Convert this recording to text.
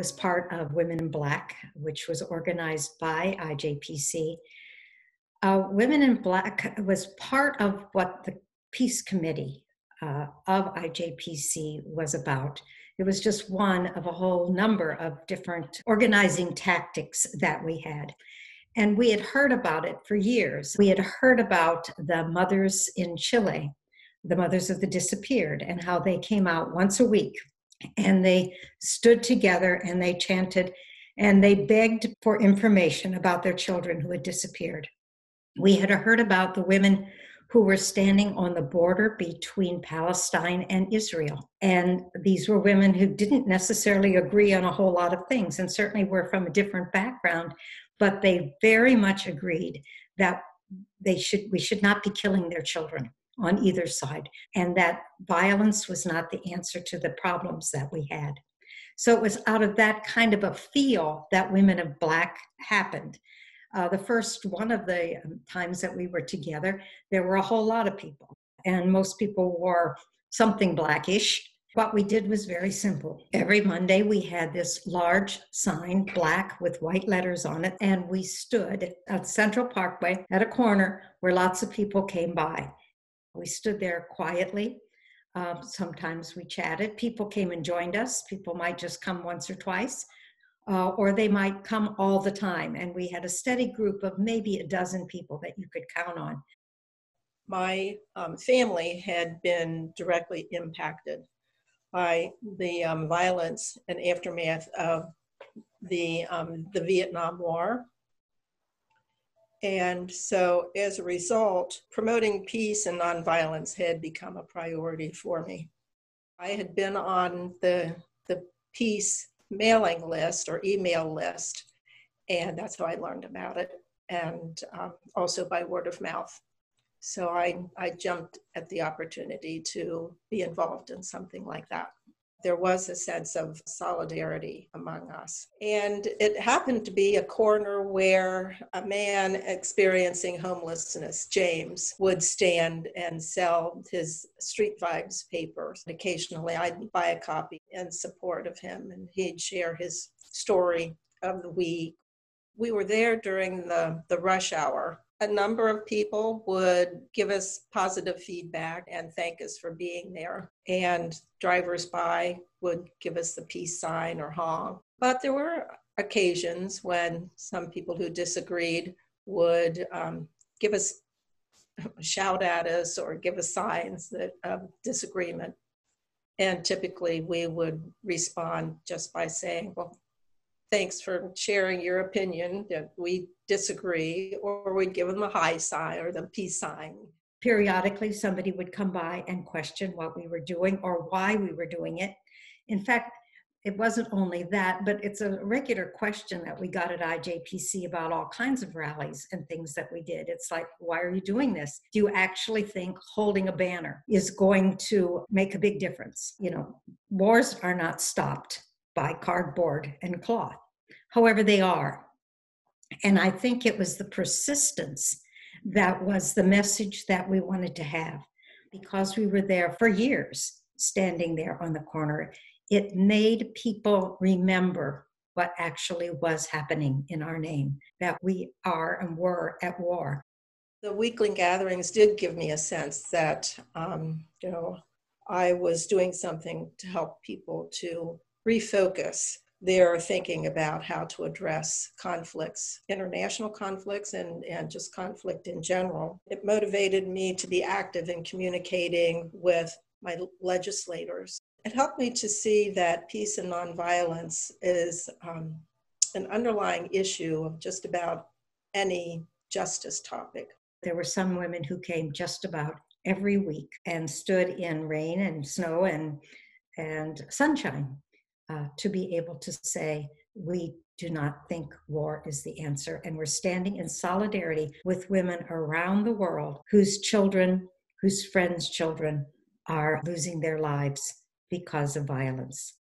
was part of Women in Black, which was organized by IJPC. Women in Black was part of what the Peace Committee of IJPC was about. It was just one of a whole number of different organizing tactics that we had. And we had heard about it for years. We had heard about the mothers in Chile, the mothers of the disappeared, and how they came out once a week and they stood together and they chanted and they begged for information about their children who had disappeared. We had heard about the women who were standing on the border between Palestine and Israel. And these were women who didn't necessarily agree on a whole lot of things and certainly were from a different background, but they very much agreed that we should not be killing their children on either side, and that violence was not the answer to the problems that we had. So it was out of that kind of a feel that Women of Black happened. The first one of the times that we were together, there were a whole lot of people, and most people wore something blackish. What we did was very simple. Every Monday we had this large sign, black with white letters on it, and we stood at Central Parkway at a corner where lots of people came by. We stood there quietly. Sometimes we chatted. People came and joined us. People might just come once or twice, or they might come all the time. And we had a steady group of maybe a dozen people that you could count on. My family had been directly impacted by the violence and aftermath of the Vietnam War. And so as a result, promoting peace and nonviolence had become a priority for me. I had been on the peace mailing list or email list, and that's how I learned about it, and also by word of mouth. So I jumped at the opportunity to be involved in something like that. There was a sense of solidarity among us. And it happened to be a corner where a man experiencing homelessness, James, would stand and sell his Street Vibes papers. Occasionally I'd buy a copy in support of him, and he'd share his story of the week. We were there during the rush hour. A number of people would give us positive feedback and thank us for being there. And drivers by would give us the peace sign or honk. But there were occasions when some people who disagreed would give us, shout at us or give us signs of disagreement. And typically we would respond just by saying, well, thanks for sharing your opinion, that we disagree, or we'd give them a high sign or the peace sign. Periodically, somebody would come by and question what we were doing or why we were doing it. In fact, it wasn't only that, but it's a regular question that we got at IJPC about all kinds of rallies and things that we did. It's like, why are you doing this? Do you actually think holding a banner is going to make a big difference? You know, wars are not stopped by cardboard and cloth. However, they are. And I think it was the persistence that was the message that we wanted to have. Because we were there for years, standing there on the corner, it made people remember what actually was happening in our name, that we are and were at war. The weekly gatherings did give me a sense that, I was doing something to help people to refocus their thinking about how to address conflicts, international conflicts, and just conflict in general. It motivated me to be active in communicating with my legislators. It helped me to see that peace and nonviolence is an underlying issue of just about any justice topic. There were some women who came just about every week and stood in rain and snow and sunshine to be able to say, we do not think war is the answer. And we're standing in solidarity with women around the world whose children, whose friends' children are losing their lives because of violence.